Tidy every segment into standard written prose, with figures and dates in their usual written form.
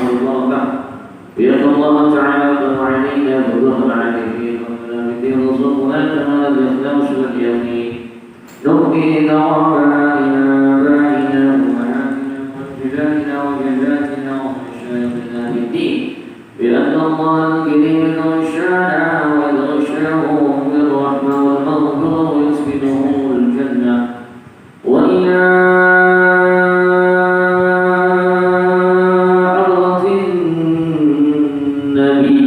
والبركة بأن الله تعالى قد علينا وضرب عليه ومن رزقنا كما الإخلاص واليقين نؤمن ربنا آبائنا وأمهاتنا وأجدادنا وجداتنا ومشايخنا بالدين بأن الله الكريم غشانا وغشاه بالرحمة والمغفرة ويسكنه الجنة وإلى حضرة النبي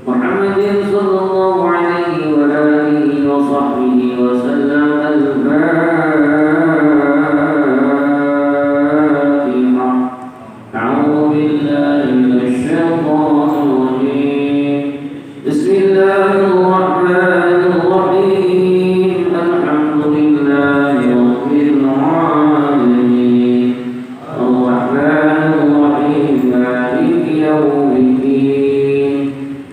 محمد صلى الله عليه وآله وصحبه وسلم الفاتحة أعوذ بالله من الشيطان الرجيم بسم الله الرحمن الرحيم الحمد لله رب العالمين الرحمن الرحيم مالك يوم الدين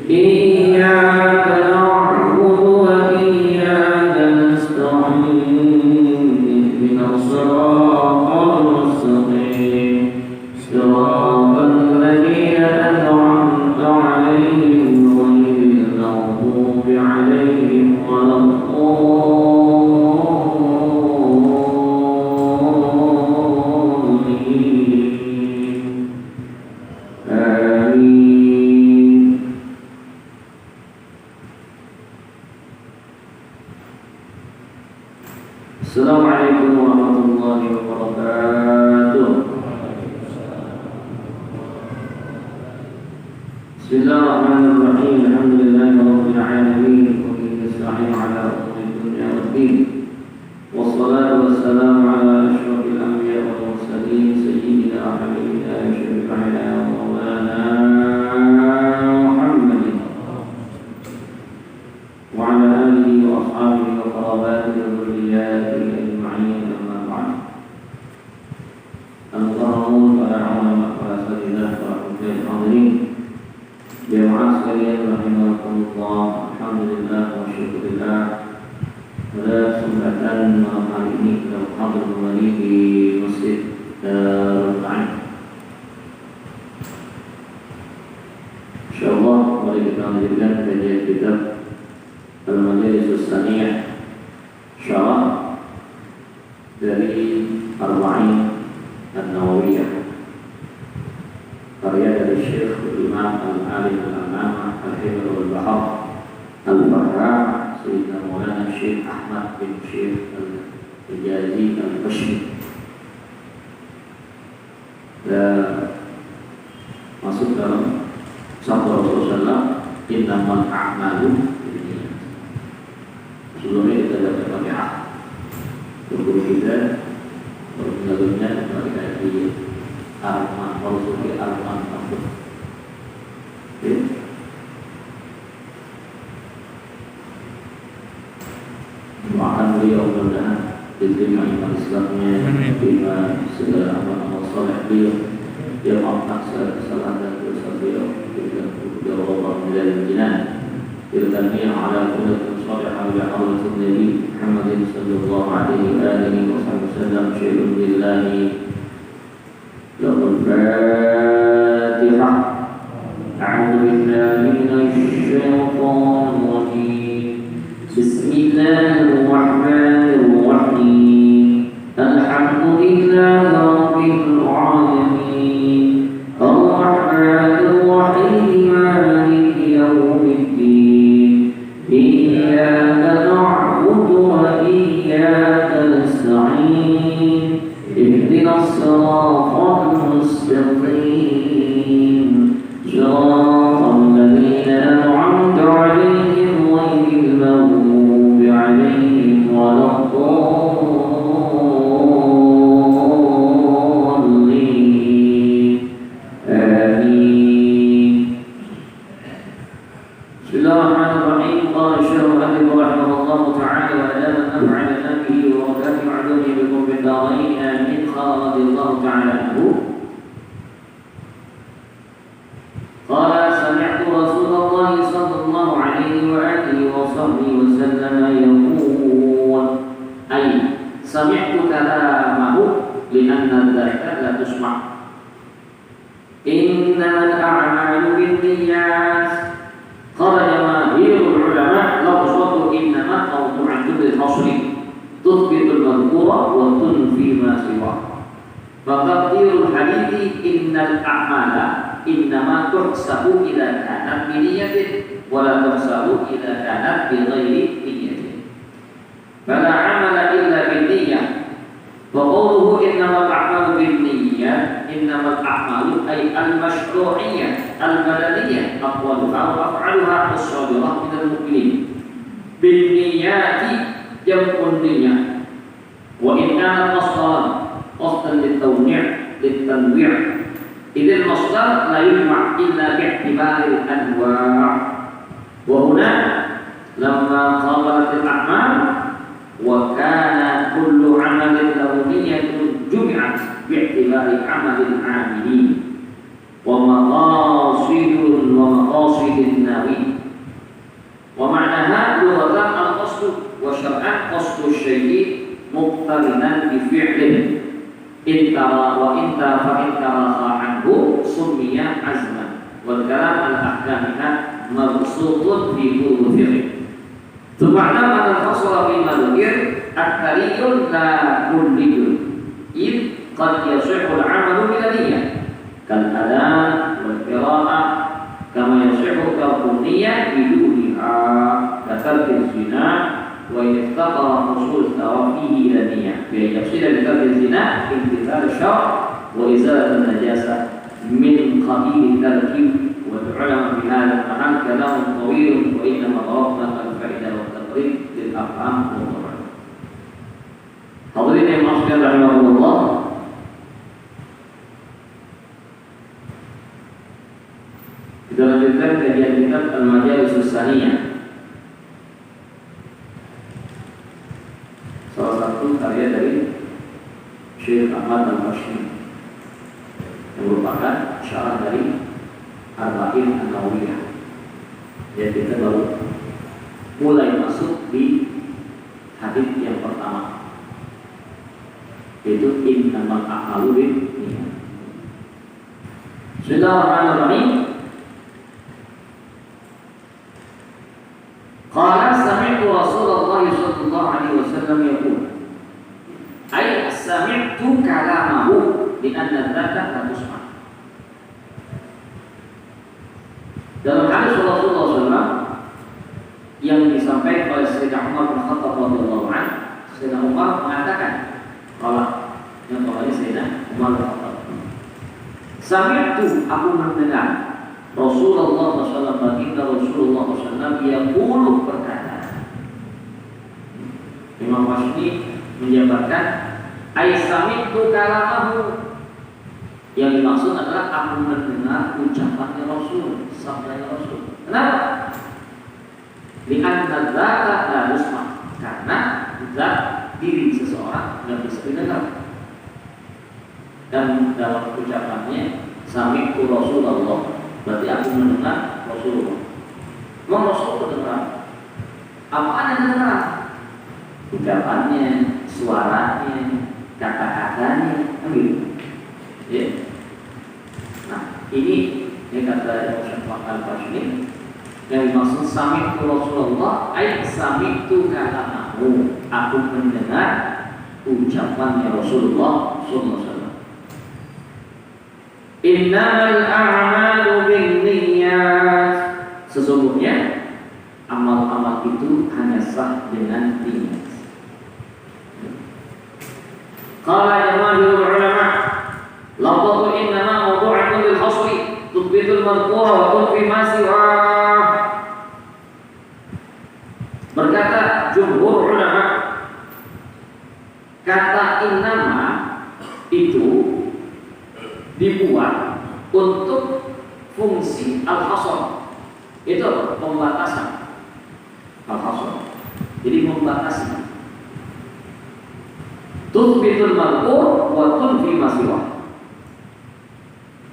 إياك نعبد وإياك نستعين اهدنا الصراط المستقيم صراط الذين أنعمت عليهم غير المغضوب عليهم ولا الضالين آمين. السلام عليكم ورحمة الله وبركاته. بسم الله الرحمن الرحيم الحمد لله رب العالمين وبه نستعين على أمور الدنيا والدين والصلاة والسلام على أشرف الأنبياء والمرسلين سيدنا وحبيبنا وشفيعنا ومولانا محمد وعلى آله وأصحابه وقراباته وذرياته أجمعين أما بعد. Allahumma para ulama para sahabat para hadirin hadirin jemaah sekalian rahimakumullah, alhamdulillah wa syukurillah pada kesempatan malam hari ini kita hadir kembali di Masjid Darul Ta'in. Insyaallah mari kita lanjutkan kajian kitab Al-Majalis As-Saniyah syarah dari Arba'in An-Nawawiyah karya dari Syekh Imam Al-Alim Al-Allamah Al-Hibr Al-Bahar Al-Barra Sayyidina Maulana Syekh Ahmad bin Syekh Al-Hijazi Al-Bashri. Dan masuk dalam sabda Rasulullah innamal a'malu binniyat. Sebelumnya kita dapat pakai guru kita sebelumnya kita di Arman Rasulullah Arman Abdul. Doakan beliau mudah-mudahan diterima iman Islamnya, diterima segala amal saleh beliau, dia maafkan segala kesalahan dan dosa beliau, dan beliau Allah menjadi jinan. Dirgamiya ala kullatin salihah wa hawlatin Nabi Muhammadin sallallahu alaihi wa sallam syai'un billahi lahul fatihah. A'udhu billahi minasyaitanir rajim. Bismillahirrahmanirrahim. Alhamdulillahi rabbil alamin. Ar-Rahmanir Rahim maliki yaumiddin. Iyyaka na'budu wa iyyaka nasta'in. Ihdinas siratal mustaqim. Siratal ladzina an'amta 'alaihim ghairil maghdubi 'alaihim waladdallin. Amin. Bismillahirrahmanirrahim. Qala Syekh Al-Albani rahimahullah ta'ala wa adama naf'ala nabihi wa kafi ma'duni bikum bin darain. Amin. Qala radiyallahu ta'ala anhu. Qala sami'tu Rasulullah sallallahu alaihi wa alihi wa sahbihi wa sallam yaqul ay sami'tu kalamahu li'anna dzaka la tusma'. innamal a'malu binniyat. Qala jamaahirul ulama lafzatu innama mawdu'atun lil hasri tuthbitul madhkura wa tunfi ma siwa. Faqadirul hadithi innal a'mala innama tuhsabu idza kanat bi niyyatin wa la tuhsabu idza kanat bi ghairi niyyatin. Fala 'amala illa bin niyyah. Wa qawluhu innamal a'malu bin niyyah, innamal a'malu ay al-mashru'iyyah al-badaniyah aqwaluha wa af'aluha as-sadirah minal mu'minin. Bin niyyati jam'un niyyah. Wa in kana masdaran qasdan lit-tawni' lit-tanwi'. Idzal masdar la yujma' illa bi'tibaril anwa'. Wa huna lamma qabalat al-a'mal wa kana kullu 'amalin lahu niyyatun jumi'at bi'tibari 'amalil 'amilin wa maqasidun wa maqasidin nawi. Wa ma'naha lughatan al-qasdu wa syar'an qasdu syai'i muqtarinan bi fi'lin intara wa inta fa intara anhu summiya azman wal kalam al-ahkamiha mabsutun fi kulli fi'lin. Subhana man al-fasla fi madhir aktariyun la kulliyun id qad yasihhu al-'amalu bil niyyah kal adan wal qira'ah kama yasihhu al-niyyah biduniha kal zina wa yaftaqara husul tawafihi ila niyyah bi yafsida bi kal zina imtithal syar' wa izalat an-najasah min qabil tarkib. والعلماء في هذا المحل كلام طويل وإنما ضربنا الفائدة والتقريب للأفهام والطبع. Hadirin yang maafkan rahimahullah, kita lanjutkan kajian kitab Al-Majalis Tsaniyah, salah satu karya dari Syekh Ahmad Al-Hashimi yang merupakan syarah dari Arba'in An-Nawawiyah. Ya, kita baru mulai masuk di hadis yang pertama, yaitu innamal a'malu binniyat. Bismillahirrahmanirrahim. Qala sami'tu Rasulullah sallallahu alaihi wasallam yaqul, ay sami'tu kalamahu bi anna dzata la tusma'. Dalam hadis Rasulullah SAW yang disampaikan oleh Sayyidina Umar bin Khattab radhiyallahu anhu, Sayyidina Umar mengatakan, kalau yang namanya Sayyidina Umar bin Khattab, sami'tu, aku mendengar Rasulullah SAW, baginda Rasulullah SAW yaqulu, berkata. Imam Hashimi menjabarkan ay sami'tu kalamahu, yang dimaksud adalah aku mendengar ucapannya Rasul, sabdanya Rasul. Kenapa? Li'anna dzata la yusma', karena zat diri seseorang tidak bisa didengar. Dan dalam ucapannya sami'tu Rasulullah, berarti aku mendengar Rasulullah. Memang Rasul mendengar. Apaan yang mendengar? Ucapannya, suaranya, kata-katanya, begitu. Ya. Nah, ini yang kata Syekh Al-Hashimi, yang dimaksud sami'tu Rasulullah ay sami'tu kalamahu, aku mendengar ucapannya Rasulullah sallallahu alaihi wasallam. Innamal a'malu binniyat, sesungguhnya amal-amal itu hanya sah dengan niat. Qala jamaahirul ulama lafadhu innama mawdu'atun lil hasri tuthbitul madhkura wa tunfi ma siwa. Berkata jumhur ulama, kata innama itu dibuat untuk fungsi al-hasr, itu pembatasan al-hasr, jadi membatasi. Tuthbitul madhkur wa tunfi ma siwa,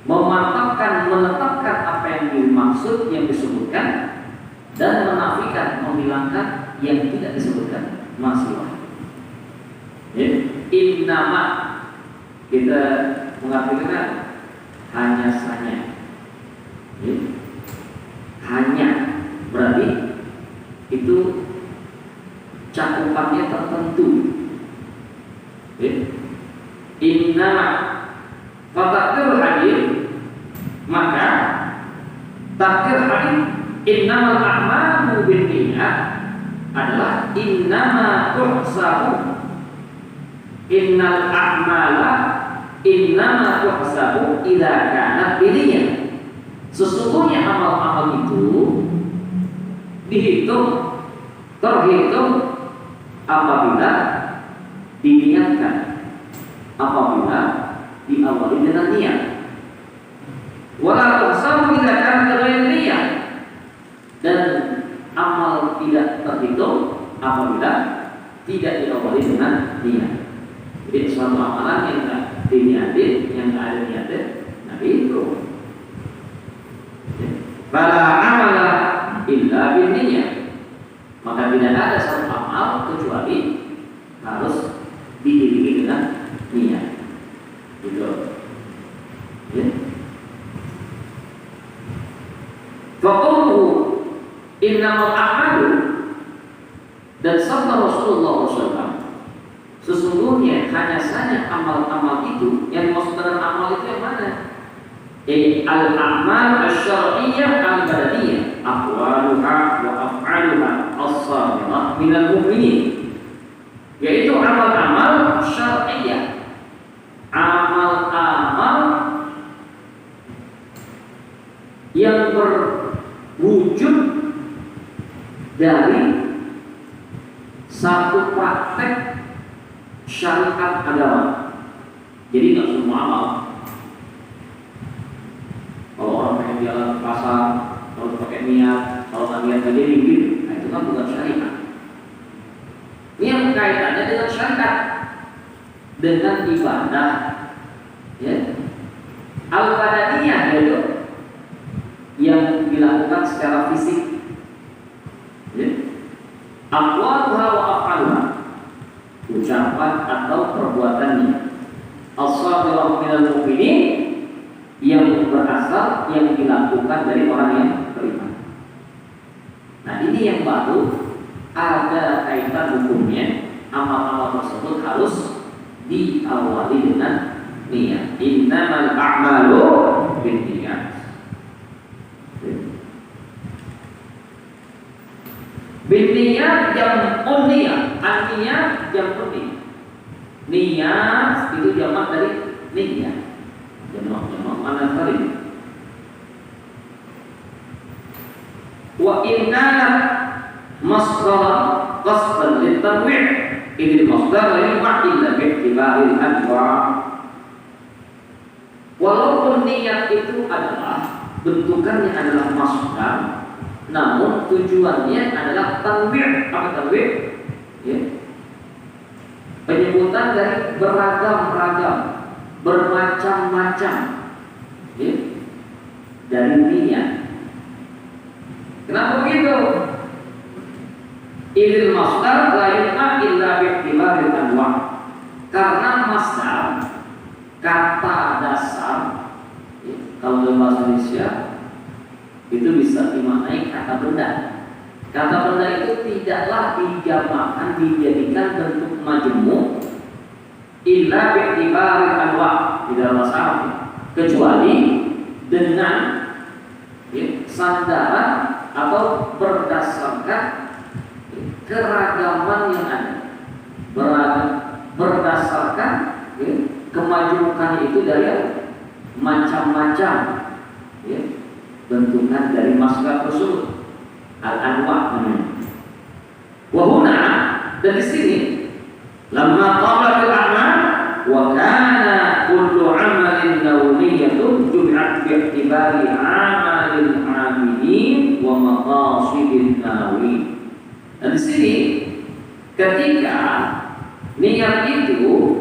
memantapkan, menetapkan apa yang dimaksud, yang disebutkan, dan menafikan, menghilangkan yang tidak disebutkan, ma siwa. Ya, innama kita mengartikan hanya saja. Ya. Hanya berarti itu cakupannya tertentu. Ya. Innama fatakdir hadir, maka takdir hadir innamal a'malu binniyat adalah innama tuhsabu, innal a'mala innama tuhsabu idza kanat binniyat. Sesungguhnya amal-amal itu terhitung apabila diniatkan, apabila diawali dengan niat. Wala tuhsabu idza kanat ghairu niat, dan amal tidak terhitung apabila tidak diawali dengan niat. Jadi suatu amalan yang tak diniatin, yang tak ada niatnya, nah itu. Fala amala illa binniyat, maka tidak ada satu amal kecuali harus diiringi dengan niat. Gitu. Ya. Faqulu innamal a'malu, dan sabda Rasulullah SAW, sesungguhnya hanya saja amal-amal itu, yang maksud dengan amal itu yang mana? Al-a'mal asy-syar'iyyah al-badaniyah, aqwaluha wa af'aluha as-sabiqah minal mu'minin, yaitu amal-amal syar'iyyah, amal-amal yang berwujud dari satu praktek syariat agama. Jadi tidak semua amal. Kalau orang pengen jalan ke pasar, kalau pakai niat, kalau nggak niat aja gitu, nah itu kan bukan syariat. Ini yang kaitannya dengan syariat, dengan ibadah, ya. Al-badaniyah itu yang dilakukan secara fisik, ya. Aqwaluha wa af'aluha, ucapan atau perbuatannya. As-sabiqah minal mu'minin, yang berasal, yang dilakukan dari orang yang beriman. Nah ini yang baru ada kaitan hukumnya. Amal-amal tersebut harus diawali dengan niat. Innamal a'malu binniyat. Binniyat yang unniyat, artinya yang penting. Niat itu jamak dari niat. Jamak mana tadi? Wa inna masdar qasdan litanwi', ini masdar yang illa bi'tibaril anwa'. Walaupun niat itu adalah bentukannya adalah masdar, namun tujuannya adalah tanwi'. Apa tanwi'? Ya. Penyebutan dari beragam-ragam, bermacam-macam, ya, dari niat. Kenapa begitu? Idil masdar la yutma illa bi'tibaril anwa'. Karena masdar, kata dasar, ya, kalau dalam bahasa Indonesia itu bisa dimaknai kata benda. Kata benda itu tidaklah dijamakkan, dijadikan bentuk majmuk illa bi'tibaril anwa' di dalam bahasa Arab, kecuali dengan, ya, sandaran atau berdasarkan keragaman yang ada, berdasarkan, ya, kemajukan itu dari macam-macam, ya, bentukan dari masdar tersebut. Al-anwa' namanya. Wahuna, dan di sini lamma qablatil a'mal wa kana kullu 'amalin nawmiyatun jumi'at bi'tibari 'amalil 'amilin wa maqasidin nawi. Dan di sini ketika niat itu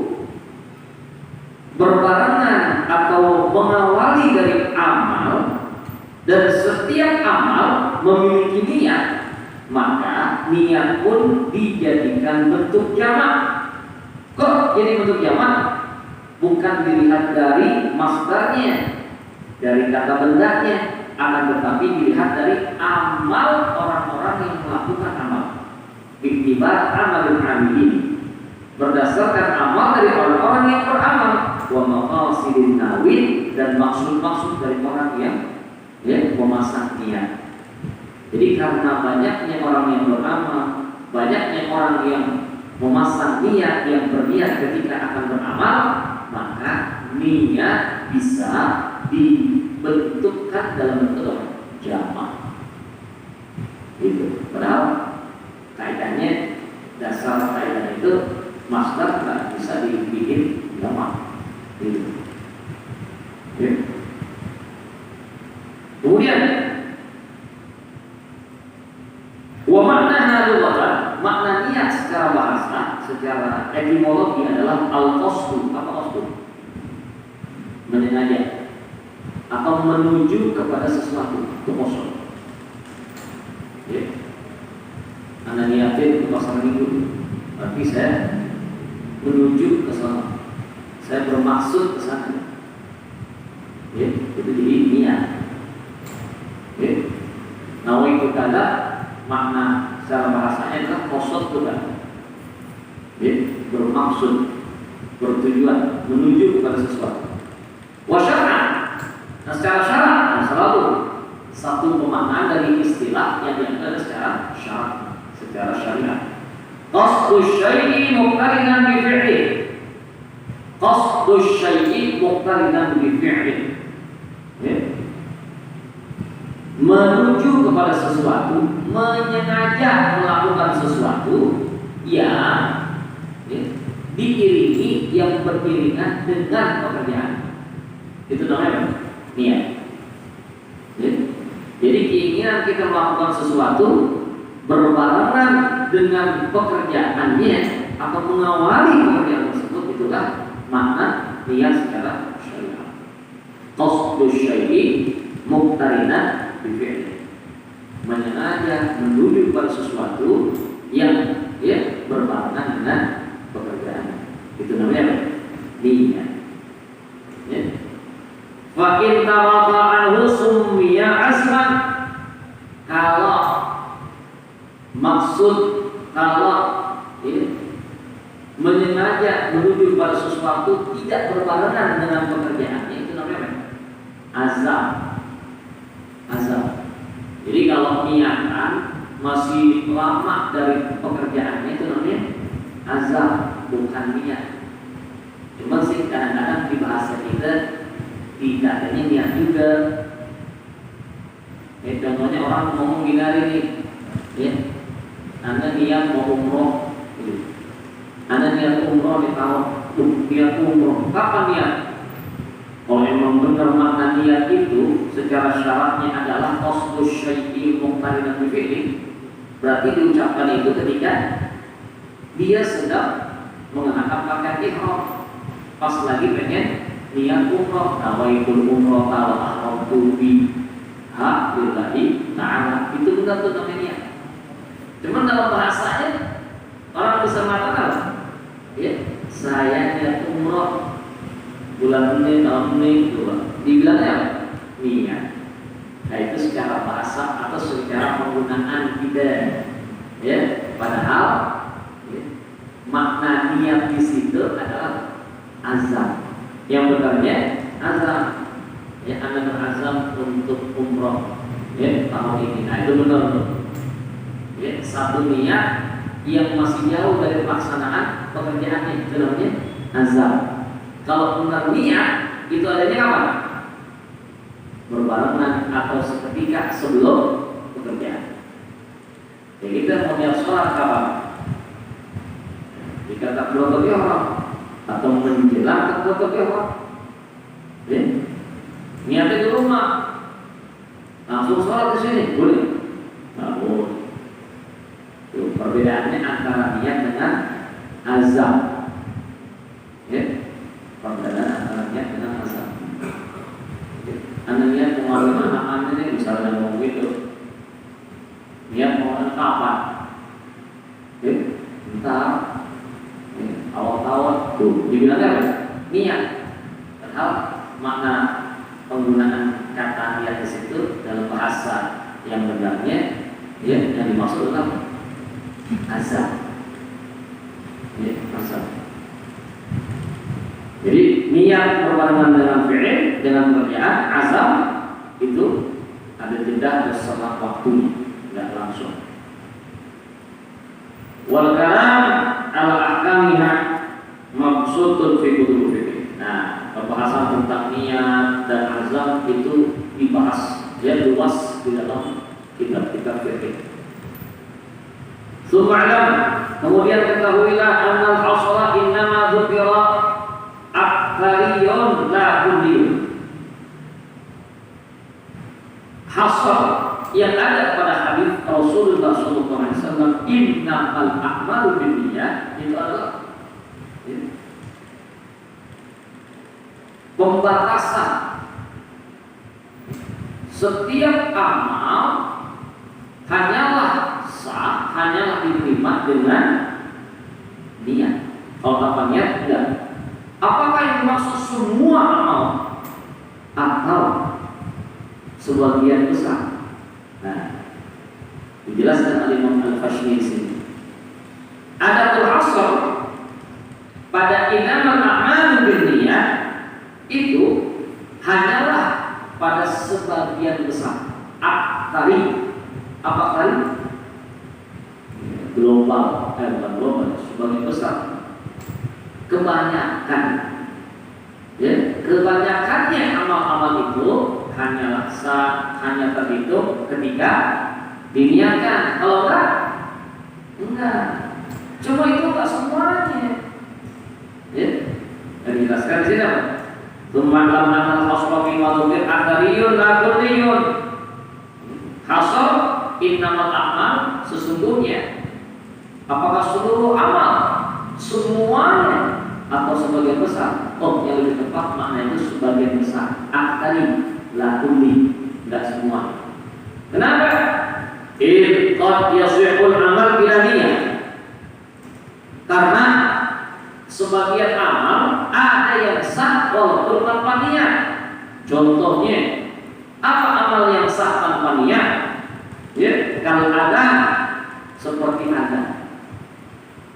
berbarengan atau mengawali dari amal, dan setiap amal memiliki niat, maka niat pun dijadikan bentuk jamak. Kok jadi bentuk jamak? Bukan dilihat dari masdarnya, dari kata bendanya, akan tetapi dilihat dari amal orang-orang yang melakukan amal. Iktibar amalul amilin, berdasarkan amal dari orang-orang yang beramal. Wa maqasidin nawin, dan maksud-maksud dari orang yang memasang niat. Jadi karena banyaknya orang yang beramal, banyaknya orang yang memasang niat, yang berniat ketika akan beramal, maka niat bisa dibentukkan dalam bentuk jamak. Itu. Padahal kaidahnya, dasar kaidah itu masdar nggak bisa dibikin jamak. Gitu. Ya. Kemudian wa makna lughatan, makna niat secara bahasa, secara etimologi adalah al-qasdu. Apa qasdu? Menyengaja atau menuju kepada sesuatu, itu qasd. Ya. Anda niatin ke pasar minggu, tapi saya menuju ke sana, saya bermaksud ke sana. Ya, itu jadi niat. Ya. Nawaitu kada, makna secara bahasanya adalah qasd juga. Ya, bermaksud, bertujuan, menuju kepada sesuatu. Wa syar'an, nah secara syarak, nah selalu satu pemaknaan dari istilah yang diambil secara syarak, secara syariat. Qasdu syai'i muqtarinan bi fi'li. Qasdu syai'i muqtarinan bi fi'li. Ya. Menuju kepada sesuatu, menyengaja melakukan sesuatu yang diiringi, yang beriringan dengan pekerjaan. Itu namanya niat. Ya. Jadi keinginan kita melakukan sesuatu berbarengan dengan pekerjaannya atau mengawali pekerjaan tersebut, itulah makna niat secara syariat. Qasdu syai'i muqtarinan bi fi'li, menyengaja menuju pada sesuatu yang berbarengan dengan pekerjaan. Itu namanya niat. Ya. Fa in tawaqa anhu summiya azman. Kalau maksud, kalau menyengaja menuju pada sesuatu tidak berbarengan dengan pekerjaannya, itu namanya azam. Azam. Jadi kalau niatan masih lama dari pekerjaannya, itu namanya azam, bukan niat. Cuma sih kadang-kadang di bahasa kita tidak adanya niat juga. Contohnya orang ngomong gini hari ini, ya, Anda niat mau umroh, Anda niat umroh di tahun, niat umroh, kapan niat? Kalau memang benar makna niat itu secara syaratnya adalah qasdu syai'i muqtarinan bi fi'li, berarti diucapkan itu ketika dia sedang mengenakan pakaian ihram, pas lagi pengen niat umroh, nawaitul umroh wa ahramtu biha lillahi ta'ala, itu benar tuh namanya niat. Cuman dalam bahasanya orang bisa mengatakan, ya, saya niat umroh bulan ini, tahun ini, dibilangnya apa? Niat. Nah itu secara bahasa atau secara penggunaan kita, ya. Padahal makna niat di situ adalah azam. Yang benarnya azam. Ya, Anda berazam untuk umroh, ya, tahun ini. Nah itu benar tuh. Ya, satu niat yang masih jauh dari pelaksanaan pekerjaannya, itu namanya azam. Kalau benar niat itu adanya kapan? Berbarengan atau seketika sebelum pekerjaan. Jadi kita mau niat sholat kapan? Jika tak keluar ke ihram atau menjelang tak keluar ke ihram, ya, niatnya di rumah, langsung sholat di sini boleh? Nggak boleh. Itu perbedaannya antara niat dengan azam. Ya. Perbedaan antara niat dengan azam. Anda niat mau ngambil anak Anda ini, misalnya mau gitu, niat mau kapan? Entar awal tahun tuh dibilangnya apa? Niat. Padahal makna penggunaan kata niat di situ dalam bahasa yang benarnya, ya, yang dimaksud adalah azam. Ya, azam. Jadi niat berbarengan dengan fi'il, dengan pekerjaan, azam itu ada jeda, ada selang waktunya, tidak langsung. Wal kalam ala ahkamiha mabsutun fi kutub fikih. Nah, pembahasan tentang niat dan azam itu dibahas ya luas di dalam kitab-kitab fikih. Suma'lam, kemudian ketahuilah annal hasala innama dzukira aktsariyun la kulliyun. Hasal yang ada pada hadis Rasulullah SAW, innamal a'malu binniyat, itu adalah pembatasan setiap amal hanyalah sah, hanyalah diterima dengan niat. Kalau tanpa niat tidak. Apakah yang dimaksud semua amal atau sebagian besar? Nah, dijelaskan oleh Imam Al-Fashni di sini. Adapun asal pada innamal a'malu binniyat itu hanyalah pada sebagian besar. Aktari, apa kali? Global, bukan global, sebagian besar. Kebanyakan, ya, kebanyakannya amal-amal itu hanyalah sah, hanya terhitung ketika diniatkan. Kalau enggak. Cuma itu enggak semuanya. Ya, dan dijelaskan di sini. Tumalam amal hasrafi wa dzukir aktsariyun la kulliyun. Hasr innamal a'mal, sesungguhnya apakah seluruh amal, semuanya atau sebagian besar? Oh, yang lebih tepat maknanya itu sebagian besar. Aktsari la kulli, enggak semua. Kenapa? Qad yasihul amal bila niyah. Karena sebagian amal ada yang sah walaupun tanpa niat. Contohnya, apa amal yang sah tanpa niat? Ya, kalau ada seperti ada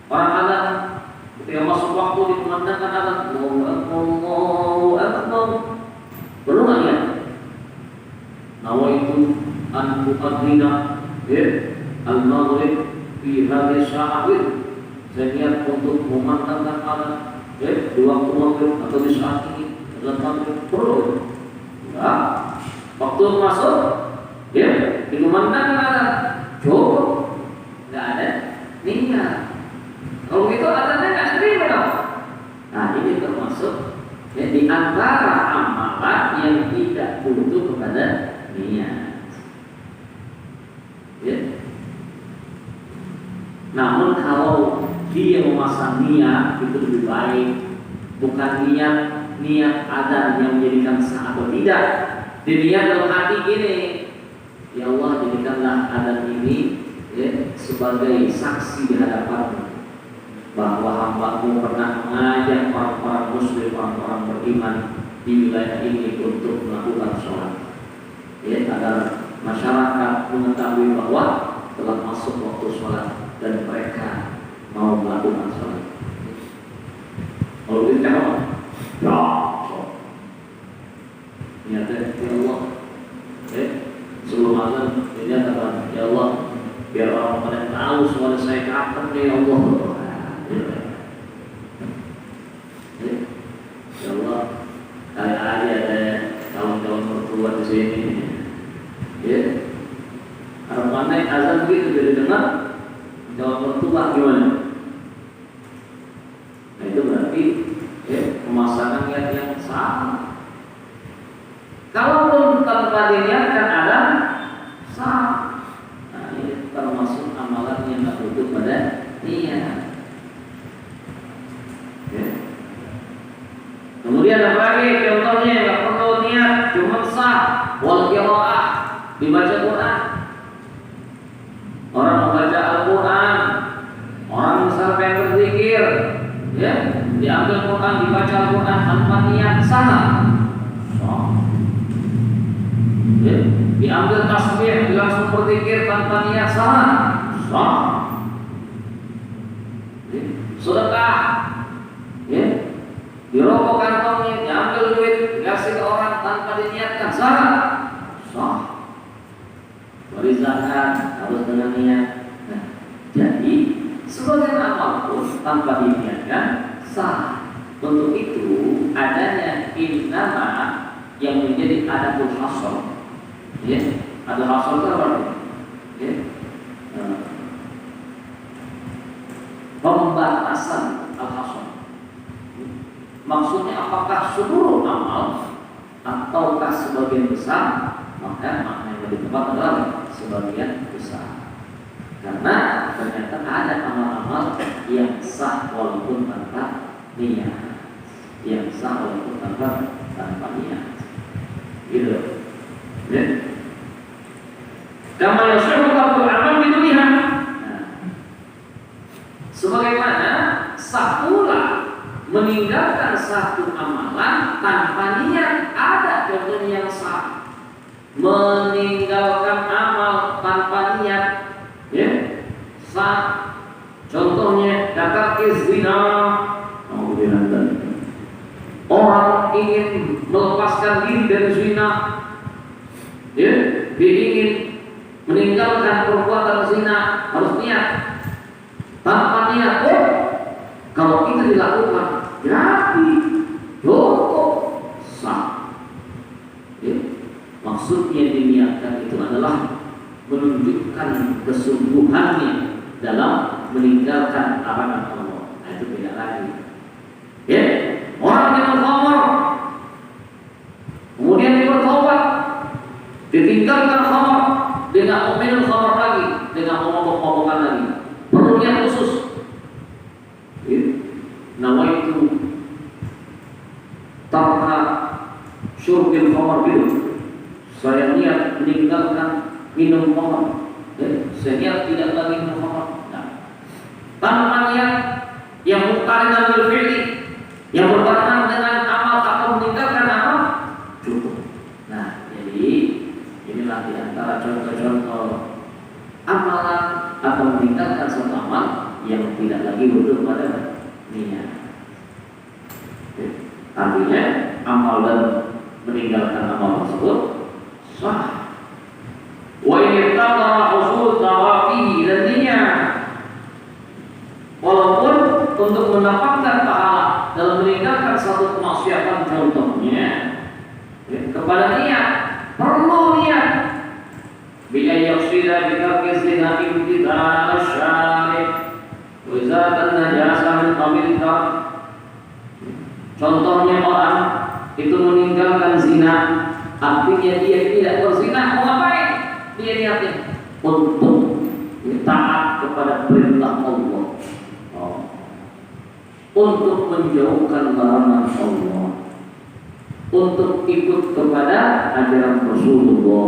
orang ada ketika masuk waktu dikumandangkan azan, Allahu Akbar, perlu nggak niat? Nawaitu an tuqaddina al-maghrib fi hadhihi sa'ah. Saya niat untuk memandangkan azan di waktu maghrib atau di saat ini azan maghrib, perlu? Enggak. Waktu masuk dikumandangkan azan, cukup, enggak ada niat. Kalau itu azannya enggak diterima dong. Nah, ini termasuk di antara amalan yang tidak butuh kepada niat. Ya. Namun kalau dia memasang niat itu lebih baik, bukan niat azan yang menjadikan sah atau tidak. Diniat dalam hati ini, ya Allah, jadikanlah azan ini sebagai saksi di hadapan bahwa hamba-Mu pernah mengajak orang-orang muslim, orang-orang beriman di wilayah ini untuk melakukan sholat, agar masyarakat mengetahui bahwa telah masuk waktu sholat dan mereka mau melakukan sholat. Kalau itu apa? Niatnya, ya Allah, sebelum azan dia katakan, ya Allah, biar orang pada tahu suara saya kapan ya Allah. Ya Allah, kali-kali ada kawan-kawan mertua di sini, harapannya azan begitu jadi dengar, kawan mertua gimana? Nah, itu berarti pemasangan niat yang salah. Kalaupun tanpa diniatkan ada sah. Nah, ini termasuk amalan yang tidak butuh pada niat. Kemudian apa lagi contohnya? Tidak perlu niat, cuma sah. Wal qiraah, dibaca Quran. Orang membaca Al-Quran, orang misalnya pengen berzikir, diambil Quran, dibaca Al-Quran tanpa niat, sah. Ya, diambil tasbih, langsung berzikir tanpa niat sah. Ya, sedekah, ya, dirokok kantongnya, diambil duit, dikasih ke orang tanpa diniatkan sah. Beri zakat harus dengan niat. Nah, jadi sebagian amal pun tanpa diniatkan sah. Untuk itu adanya nama yang menjadi adatul hasr. Ya, adatul hasr itu apa? Ya, pembatasan al-hasr. Maksudnya apakah seluruh amal ataukah sebagian besar? Maka makna yang lebih tepat adalah sebagian besar. Karena ternyata ada amal-amal yang sah walaupun tanpa niat, yang sah walaupun tanpa niat. Gitu. Ya. Kama yashu'u qabul amal biduliha. Sebagaimana sah pula meninggalkan satu amalan tanpa niat. Ada contohnya yang sah. Meninggalkan amal tanpa niat, ya, sah. Contohnya kata zina. Orang ingin melepaskan diri dari zina, ya, dia ingin meninggalkan perbuatan zina, harus niat. Tanpa niat, kalau itu dilakukan, jadi cukup sah. Ya. Maksudnya diniatkan itu adalah menunjukkan kesungguhannya dalam meninggalkan larangan Allah. Nah, itu beda lagi. Ya, orang yang khamar, kemudian dia bertobat, ditinggalkan khamar, dia tidak mau minum khamar lagi, dia tidak mau mabuk-mabukan lagi. Perlu niat khusus. Ya. Nawaitu tarka syurbil khamar bil. Saya niat meninggalkan minum khamar. Ya, saya niat tidak lagi minum khamar. Nah, tanpa niat yang muqarrinan bil fi'li, yang berbarengan dengan amal atau meninggalkan amal, cukup. Nah, jadi inilah di antara contoh-contoh amalan atau meninggalkan suatu amal yang tidak lagi butuh pada niat. Ya, artinya amal dan meninggalkan amal tersebut sah. Wa yaqtara usul tawafihi dan niat. Walaupun untuk mendapatkan pahala dalam meninggalkan satu kemaksiatan contohnya, ya, kepada niat perlu niat. Bi ayyusira bi tarki zina ibtida'al syari' wa izatan najasa min qabil tark. Contohnya orang itu meninggalkan zina, artinya dia tidak berzina, mau ngapain? Dia niatnya untuk taat kepada perintah Allah, untuk menjauhkan larangan Allah, untuk ikut kepada ajaran Rasulullah,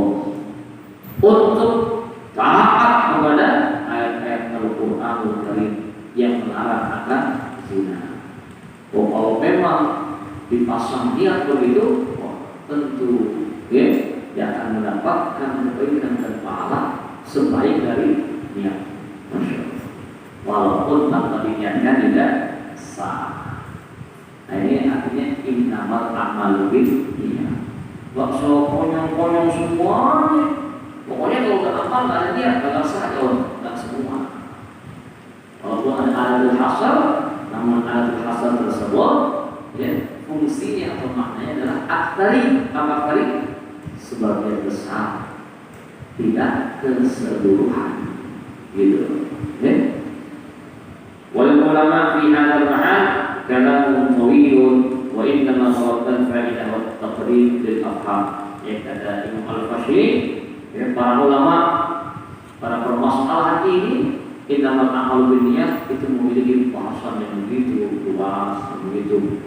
untuk taat kepada ayat-ayat Al-Qur'anul Karim yang melarang akan zina. Kalau memang dipasang niat begitu, tentu dia akan mendapatkan kebaikan dan pahala sebaik dari niat. Walaupun tanpa diniatkan tidak sah. Nah, ini artinya innamal a'malu binniyat. Waktu konyong-konyong semuanya. Pokoknya kalau nggak amal nggak ada niat, nggak sah, nggak semua. Walaupun ada adatul hasr, namun adatul hasr tersebut, ya, fungsinya atau maknanya adalah aktsari sebagian besar, tidak keseluruhan, gitu. Ya. Wal ulama fi hadzal mahal kalamun tawilun wa innama tawakkal fa'idah wa taqrib lil afham. Ya, kata Imam Al-Fashri, ya, para ulama, para permasalahan ini innamal a'malu binniyat itu memiliki bahasan yang begitu luas, begitu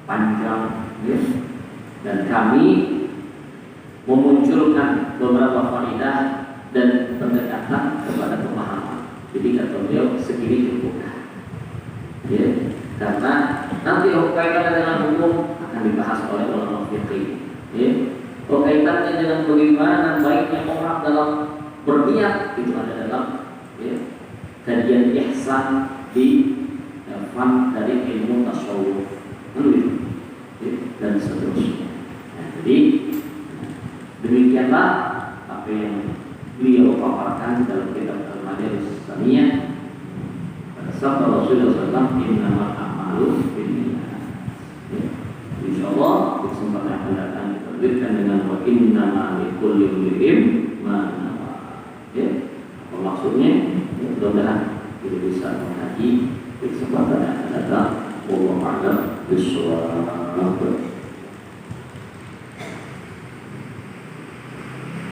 panjang, ya. Dan kami memunculkan beberapa faedah dan pendekatan kepada pemahaman. Jadi kata beliau segini cukup, ya, karena nanti kaitannya dengan hukum akan dibahas oleh ulama fikih, ya. Kaitannya dengan bagaimana baiknya orang dalam berniat itu ada dalam kajian ihsan di fan dari ilmu tasawuf dan seterusnya. Jadi demikianlah apa yang beliau paparkan dalam kitab Al-Majalis Saniyah. Sabda Rasulullah SAW, innamal a'malu binniyat. Insyaallah di kesempatan yang akan datang kita lanjutkan dengan wa innama likulli imrin ma nawa. Apa maksudnya? Mudah-mudahan kita bisa mengkaji di kesempatan yang akan datang. Wallahu a'lam bishawab.